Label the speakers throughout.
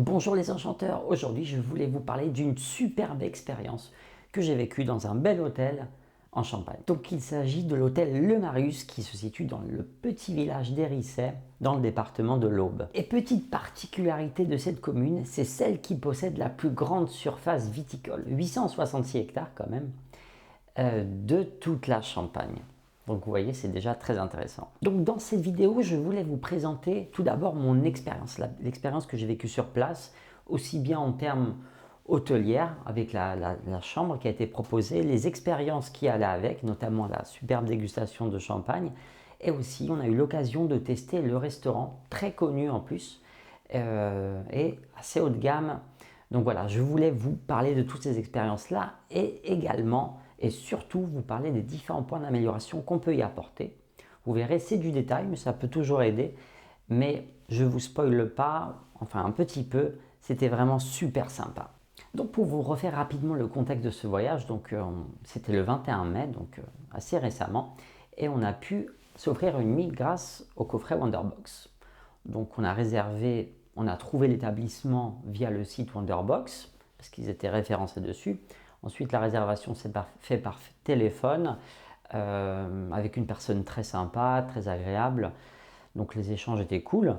Speaker 1: Bonjour les enchanteurs, aujourd'hui je voulais vous parler d'une superbe expérience que j'ai vécue dans un bel hôtel en Champagne. Donc il s'agit de l'hôtel Le Marius qui se situe dans le petit village d'Hérisset dans le département de l'Aube. Et petite particularité de cette commune, c'est celle qui possède la plus grande surface viticole, 866 hectares quand même, de toute la Champagne. Donc vous voyez, c'est déjà très intéressant. Donc dans cette vidéo, je voulais vous présenter tout d'abord mon expérience, l'expérience que j'ai vécue sur place, aussi bien en termes hôtelières, avec la chambre qui a été proposée, les expériences qui allaient avec, notamment la superbe dégustation de champagne, et aussi on a eu l'occasion de tester le restaurant, très connu en plus, et assez haut de gamme. Donc voilà, je voulais vous parler de toutes ces expériences-là, et également et surtout vous parler des différents points d'amélioration qu'on peut y apporter. Vous verrez, c'est du détail, mais ça peut toujours aider. Mais je ne vous spoile pas, enfin un petit peu, c'était vraiment super sympa. Donc pour vous refaire rapidement le contexte de ce voyage, c'était le 21 mai, donc assez récemment, et on a pu s'offrir une nuit grâce au coffret Wonderbox. Donc on a réservé, on a trouvé l'établissement via le site Wonderbox, parce qu'ils étaient référencés dessus. Ensuite, la réservation s'est faite par téléphone avec une personne très sympa, très agréable. Donc les échanges étaient cool.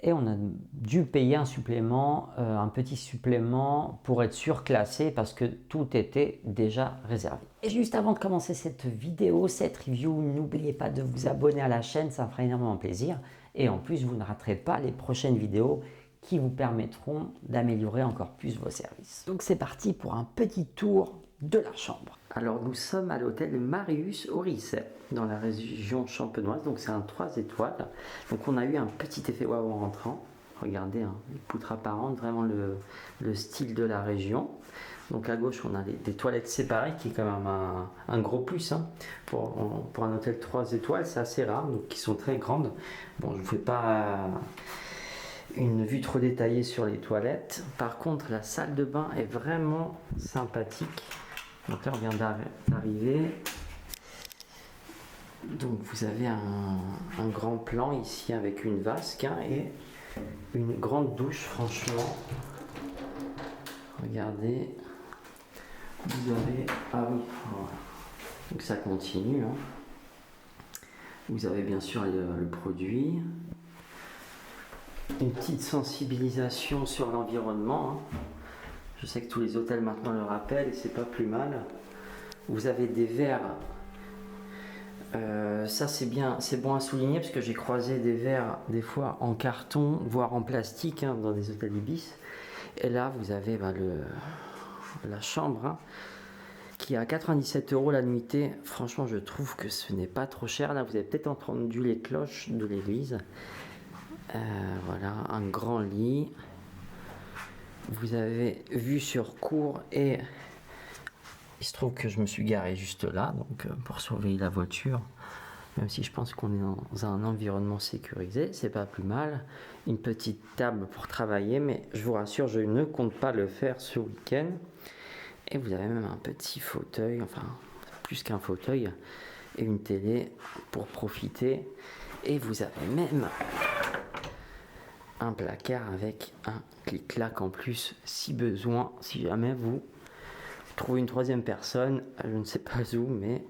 Speaker 1: Et on a dû payer un supplément, un petit supplément pour être surclassé parce que tout était déjà réservé. Et juste avant de commencer cette vidéo, cette review, n'oubliez pas de vous abonner à la chaîne, ça me fera énormément plaisir. Et en plus, vous ne raterez pas les prochaines vidéos qui vous permettront d'améliorer encore plus vos services. Donc c'est parti pour un petit tour de la chambre. Alors nous sommes à l'hôtel Marius au Risset, dans la région champenoise, donc c'est un 3 étoiles. Donc on a eu un petit effet waouh en rentrant. Regardez, hein, les poutres apparentes, vraiment le style de la région. Donc à gauche on a des toilettes séparées qui est quand même un gros plus hein. Pour un hôtel 3 étoiles, c'est assez rare, donc qui sont très grandes. Bon, je ne vous fais pas une vue trop détaillée sur les toilettes. Par contre, la salle de bain est vraiment sympathique. Donc là, on vient d'arriver. Donc vous avez un grand plan ici avec une vasque hein, et une grande douche, franchement. Regardez. Vous avez... Ah oui, voilà. Donc ça continue. Hein. Vous avez bien sûr le produit. Une petite sensibilisation sur l'environnement. Hein. Je sais que tous les hôtels maintenant le rappellent et c'est pas plus mal. Vous avez des verres. Ça c'est bien, c'est bon à souligner parce que j'ai croisé des verres des fois en carton, voire en plastique hein, dans des hôtels Ibis. Et là vous avez la chambre hein, qui est à 97 € la nuitée. Franchement je trouve que ce n'est pas trop cher. Là vous avez peut-être entendu les cloches de l'église. Voilà, un grand lit. Vous avez vue sur cour et il se trouve que je me suis garé juste là, donc pour surveiller la voiture. Même si je pense qu'on est dans un environnement sécurisé, c'est pas plus mal. Une petite table pour travailler, mais je vous rassure, je ne compte pas le faire ce week-end. Et vous avez même un petit fauteuil, enfin plus qu'un fauteuil, et une télé pour profiter. Et vous avez même un placard avec un clic-clac en plus si besoin, si jamais vous trouvez une troisième personne, je ne sais pas où, mais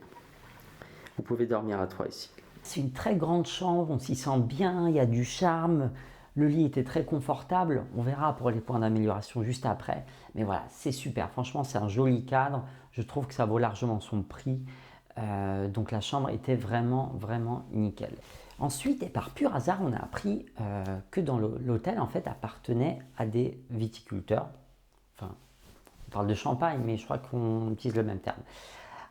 Speaker 1: vous pouvez dormir à 3 ici. C'est une très grande chambre, on s'y sent bien, il y a du charme, le lit était très confortable, on verra pour les points d'amélioration juste après, mais voilà, c'est super, franchement c'est un joli cadre, je trouve que ça vaut largement son prix. Donc la chambre était vraiment nickel. Ensuite, et par pur hasard, on a appris que dans l'hôtel en fait appartenait à des viticulteurs. Enfin, on parle de champagne, mais je crois qu'on utilise le même terme.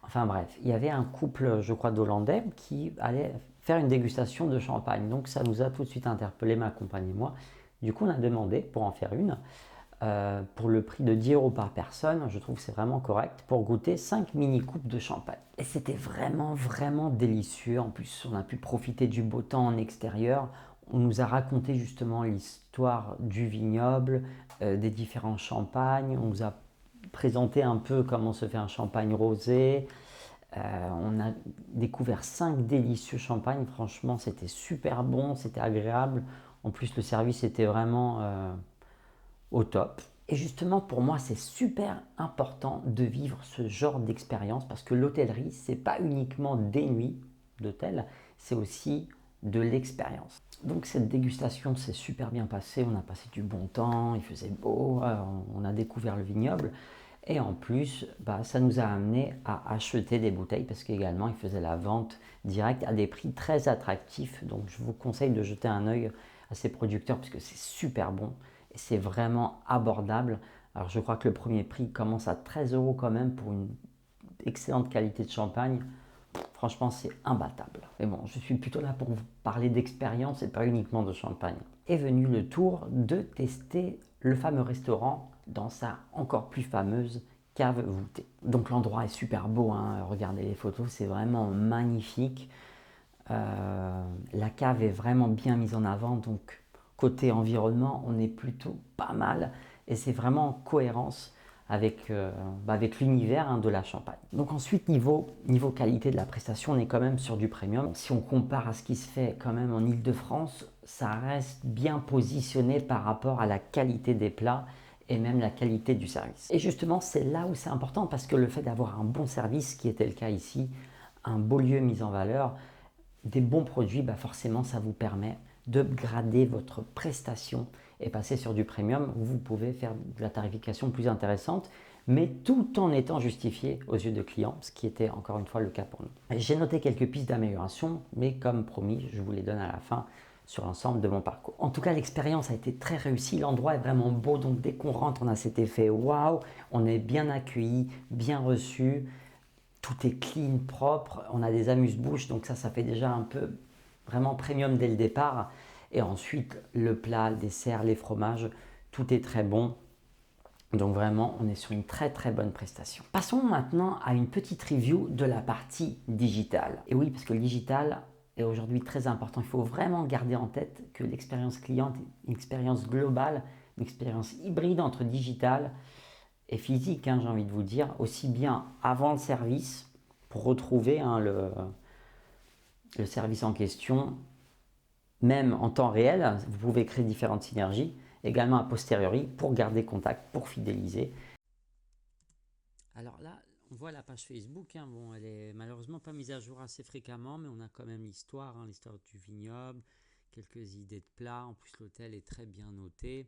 Speaker 1: Enfin bref, il y avait un couple, je crois, d'Hollandais qui allait faire une dégustation de champagne. Donc ça nous a tout de suite interpellé, ma compagne et moi. Du coup, on a demandé pour en faire une. Pour le prix de 10 € par personne, je trouve que c'est vraiment correct pour goûter 5 mini coupes de champagne. Et c'était vraiment délicieux. En plus, on a pu profiter du beau temps en extérieur. On nous a raconté justement l'histoire du vignoble, des différents champagnes. On nous a présenté un peu comment se fait un champagne rosé. On a découvert 5 délicieux champagnes. Franchement, c'était super bon, c'était agréable. En plus, le service était vraiment... au top. Et justement, pour moi, c'est super important de vivre ce genre d'expérience parce que l'hôtellerie, c'est pas uniquement des nuits d'hôtel, c'est aussi de l'expérience. Donc cette dégustation s'est super bien passée, on a passé du bon temps, il faisait beau, on a découvert le vignoble. Et en plus, ça nous a amené à acheter des bouteilles parce qu'également, ils faisaient la vente directe à des prix très attractifs. Donc, je vous conseille de jeter un œil à ces producteurs parce que c'est super bon et c'est vraiment abordable. Alors, je crois que le premier prix commence à 13 € quand même pour une excellente qualité de champagne. Franchement, c'est imbattable. Mais bon, je suis plutôt là pour vous parler d'expérience et pas uniquement de champagne. Est venu le tour de tester le fameux restaurant dans sa encore plus fameuse cave voûtée. Donc l'endroit est super beau, hein. Regardez les photos, c'est vraiment magnifique. La cave est vraiment bien mise en avant, donc côté environnement, on est plutôt pas mal et c'est vraiment en cohérence avec, avec l'univers de la Champagne. Donc ensuite, niveau qualité de la prestation, on est quand même sur du premium. Si on compare à ce qui se fait quand même en Île-de-France, ça reste bien positionné par rapport à la qualité des plats et même la qualité du service. Et justement, c'est là où c'est important parce que le fait d'avoir un bon service, qui était le cas ici, un beau lieu mis en valeur, des bons produits, forcément, ça vous permet d'upgrader votre prestation et passer sur du premium où vous pouvez faire de la tarification plus intéressante, mais tout en étant justifié aux yeux de clients, ce qui était encore une fois le cas pour nous. J'ai noté quelques pistes d'amélioration, mais comme promis, je vous les donne à la fin sur l'ensemble de mon parcours. En tout cas, l'expérience a été très réussie, l'endroit est vraiment beau, donc dès qu'on rentre, on a cet effet waouh, on est bien accueilli, bien reçu. Tout est clean, propre, on a des amuse-bouches, donc ça fait déjà un peu vraiment premium dès le départ. Et ensuite, le plat, le dessert, les fromages, tout est très bon. Donc vraiment, on est sur une très très bonne prestation. Passons maintenant à une petite review de la partie digitale. Et oui, parce que le digital est aujourd'hui très important. Il faut vraiment garder en tête que l'expérience client est une expérience globale, une expérience hybride entre digital et physique, j'ai envie de vous dire, aussi bien avant le service, pour retrouver le service en question, même en temps réel, vous pouvez créer différentes synergies, également a posteriori, pour garder contact, pour fidéliser. Alors là, on voit la page Facebook, bon, elle est malheureusement pas mise à jour assez fréquemment, mais on a quand même l'histoire, l'histoire du vignoble, quelques idées de plats, en plus l'hôtel est très bien noté.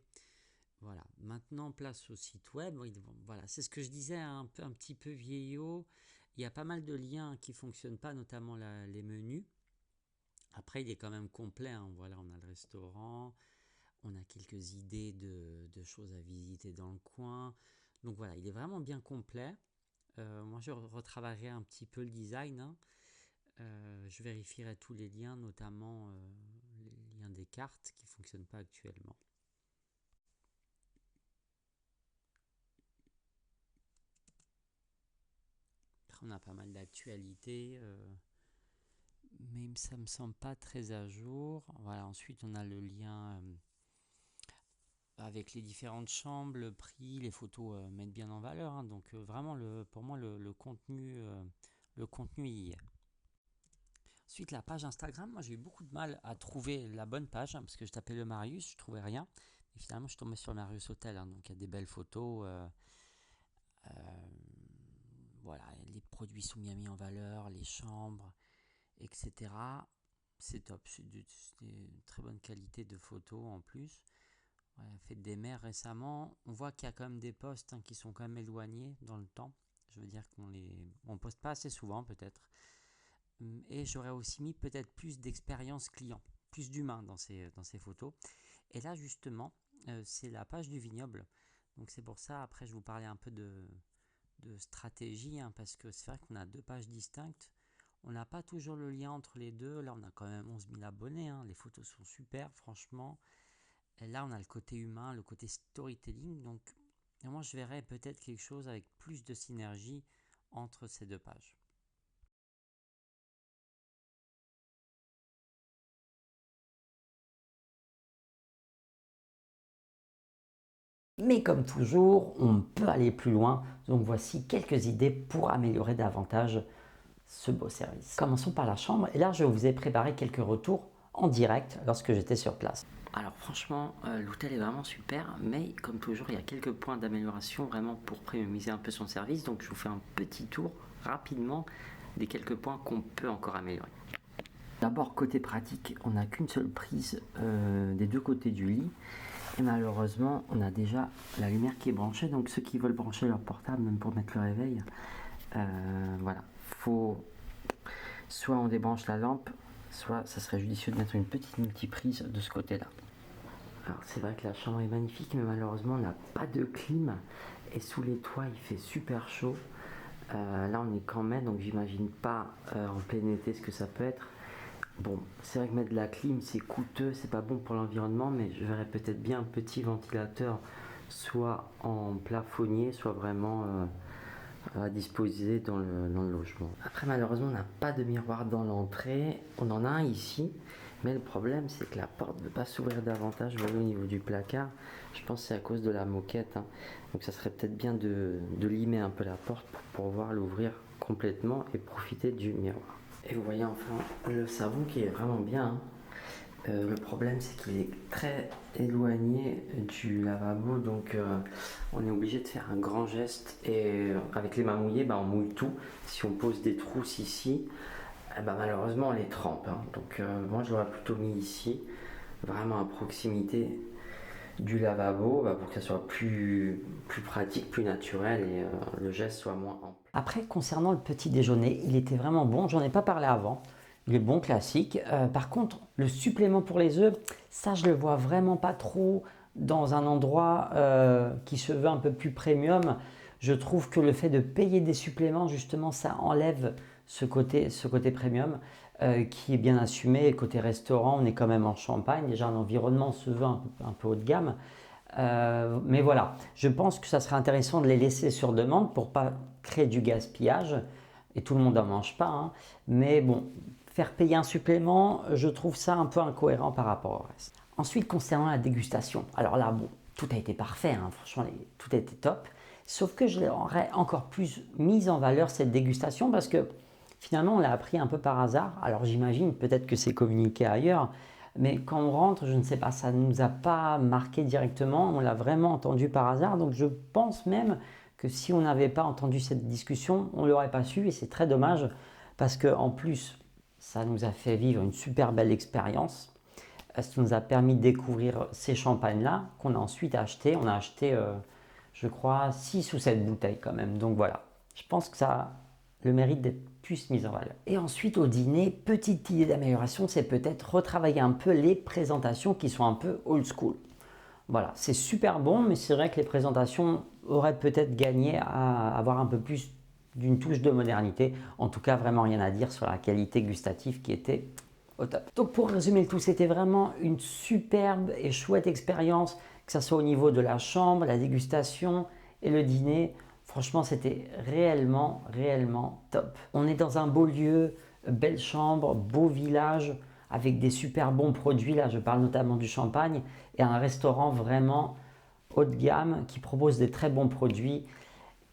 Speaker 1: Voilà, maintenant place au site web. Voilà, c'est ce que je disais, un petit peu vieillot. Il y a pas mal de liens qui ne fonctionnent pas, notamment les menus. Après, il est quand même complet. Voilà, on a le restaurant, on a quelques idées de choses à visiter dans le coin. Donc voilà, il est vraiment bien complet. Moi, je retravaillerai un petit peu le design. Je vérifierai tous les liens, notamment les liens des cartes qui ne fonctionnent pas actuellement. On a pas mal d'actualités, mais ça me semble pas très à jour. Voilà, ensuite on a le lien avec les différentes chambres, le prix, les photos mettent bien en valeur. Donc vraiment, pour moi, le contenu y est. Ensuite, la page Instagram, moi j'ai eu beaucoup de mal à trouver la bonne page parce que je tapais le Marius, je trouvais rien. Et finalement, je suis tombé sur le Marius Hotel, donc il y a des belles photos. Voilà, les produits sont bien mis en valeur, les chambres, etc. C'est top, c'est une très bonne qualité de photos en plus. Ouais, Fête des mers récemment, on voit qu'il y a quand même des posts qui sont quand même éloignés dans le temps. Je veux dire on poste pas assez souvent peut-être. Et j'aurais aussi mis peut-être plus d'expérience client, plus d'humain dans ces photos. Et là justement, c'est la page du vignoble. Donc c'est pour ça, après je vous parlais un peu de stratégie, parce que c'est vrai qu'on a deux pages distinctes. On n'a pas toujours le lien entre les deux. Là, on a quand même 11 000 abonnés. Les photos sont super, franchement. Et là, on a le côté humain, le côté storytelling. Donc, moi, je verrais peut-être quelque chose avec plus de synergie entre ces deux pages. Mais comme toujours, on peut aller plus loin. Donc, voici quelques idées pour améliorer davantage ce beau service. Commençons par la chambre. Et là, je vous ai préparé quelques retours en direct lorsque j'étais sur place. Alors franchement, l'hôtel est vraiment super, mais comme toujours, il y a quelques points d'amélioration vraiment pour premiumiser un peu son service. Donc je vous fais un petit tour rapidement des quelques points qu'on peut encore améliorer. D'abord, côté pratique, on n'a qu'une seule prise des deux côtés du lit. Et malheureusement, on a déjà la lumière qui est branchée. Donc ceux qui veulent brancher leur portable, même pour mettre le réveil, voilà. Soit on débranche la lampe, soit ça serait judicieux de mettre une petite multiprise de ce côté-là. Alors c'est vrai que la chambre est magnifique, mais malheureusement on n'a pas de clim. Et sous les toits, il fait super chaud. Là on est qu'en mai, donc j'imagine pas en plein été ce que ça peut être. Bon, c'est vrai que mettre de la clim c'est coûteux, c'est pas bon pour l'environnement, mais je verrais peut-être bien un petit ventilateur, soit en plafonnier, soit vraiment à disposer dans le logement. Après malheureusement on n'a pas de miroir dans l'entrée, on en a un ici, mais le problème c'est que la porte ne veut pas s'ouvrir davantage. Vous voyez au niveau du placard, je pense que c'est à cause de la moquette, hein. Donc ça serait peut-être bien de limer un peu la porte pour pouvoir l'ouvrir complètement et profiter du miroir. Et vous voyez enfin le savon qui est vraiment bien, hein. Le problème c'est qu'il est très éloigné du lavabo, donc on est obligé de faire un grand geste et avec les mains mouillées, on mouille tout. Si on pose des trousses ici, malheureusement on les trempe, hein. Donc moi je l'aurais plutôt mis ici, vraiment à proximité du lavabo, pour que ça soit plus pratique, plus naturel et le geste soit moins ample. Après, concernant le petit déjeuner, il était vraiment bon, j'en ai pas parlé avant. Il est bon, classique. Par contre, le supplément pour les œufs, ça je le vois vraiment pas trop dans un endroit qui se veut un peu plus premium. Je trouve que le fait de payer des suppléments, justement, ça enlève ce côté premium qui est bien assumé. Côté restaurant, on est quand même en Champagne. Déjà, l'environnement se veut un peu haut de gamme. Mais voilà, je pense que ça serait intéressant de les laisser sur demande pour pas créer du gaspillage. Et tout le monde n'en mange pas, hein. Mais bon, faire payer un supplément, je trouve ça un peu incohérent par rapport au reste. Ensuite, concernant la dégustation, alors là, bon, tout a été parfait, hein. Franchement, tout a été top. Sauf que je l'aurais encore plus mise en valeur cette dégustation parce que finalement, on l'a appris un peu par hasard. Alors j'imagine peut-être que c'est communiqué ailleurs, mais quand on rentre, je ne sais pas, ça ne nous a pas marqué directement. On l'a vraiment entendu par hasard. Donc je pense même que si on n'avait pas entendu cette discussion, on ne l'aurait pas su et c'est très dommage parce qu'en plus, ça nous a fait vivre une super belle expérience. Ça nous a permis de découvrir ces champagnes-là qu'on a ensuite acheté. On a acheté, je crois, 6 ou 7 bouteilles quand même. Donc voilà, je pense que ça a le mérite d'être plus mis en valeur. Et ensuite au dîner, petite idée d'amélioration, c'est peut-être retravailler un peu les présentations qui sont un peu old school. Voilà, c'est super bon, mais c'est vrai que les présentations auraient peut-être gagné à avoir un peu plus d'une touche de modernité. En tout cas, vraiment rien à dire sur la qualité gustative qui était au top. Donc pour résumer le tout, c'était vraiment une superbe et chouette expérience, que ce soit au niveau de la chambre, la dégustation et le dîner. Franchement, c'était réellement top. On est dans un beau lieu, belle chambre, beau village, avec des super bons produits. Là, je parle notamment du champagne et un restaurant vraiment haut de gamme qui propose des très bons produits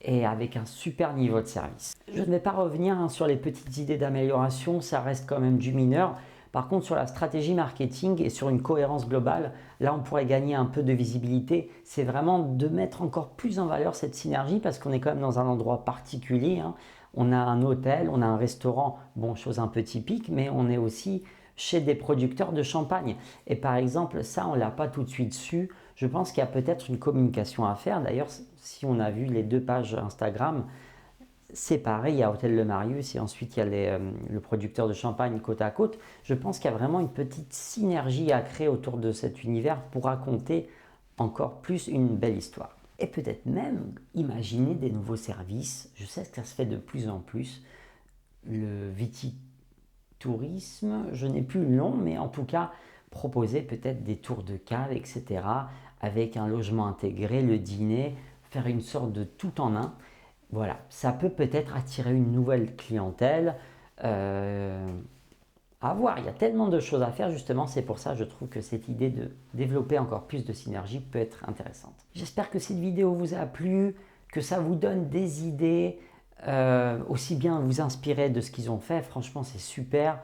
Speaker 1: et avec un super niveau de service. Je ne vais pas revenir sur les petites idées d'amélioration, ça reste quand même du mineur. Par contre, sur la stratégie marketing et sur une cohérence globale, là, on pourrait gagner un peu de visibilité. C'est vraiment de mettre encore plus en valeur cette synergie parce qu'on est quand même dans un endroit particulier, hein. On a un hôtel, on a un restaurant, bon, chose un peu typique, mais on est aussi chez des producteurs de champagne. Et par exemple, ça, on ne l'a pas tout de suite su. Je pense qu'il y a peut-être une communication à faire. D'ailleurs, si on a vu les 2 pages Instagram, c'est pareil, il y a Hôtel Le Marius et ensuite il y a le producteur de champagne côte à côte. Je pense qu'il y a vraiment une petite synergie à créer autour de cet univers pour raconter encore plus une belle histoire. Et peut-être même imaginer des nouveaux services. Je sais que ça se fait de plus en plus. Le viticourisme, je n'ai plus le nom, mais en tout cas, proposer peut-être des tours de cave, etc. avec un logement intégré, le dîner, faire une sorte de tout en un. Voilà, ça peut peut-être attirer une nouvelle clientèle. À voir, il y a tellement de choses à faire justement, c'est pour ça que je trouve que cette idée de développer encore plus de synergie peut être intéressante. J'espère que cette vidéo vous a plu, que ça vous donne des idées, aussi bien vous inspirer de ce qu'ils ont fait, franchement c'est super.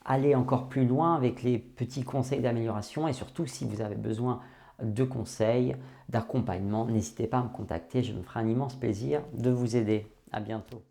Speaker 1: aller encore plus loin avec les petits conseils d'amélioration et surtout si vous avez besoin de conseils, d'accompagnement, n'hésitez pas à me contacter, je me ferai un immense plaisir de vous aider. À bientôt.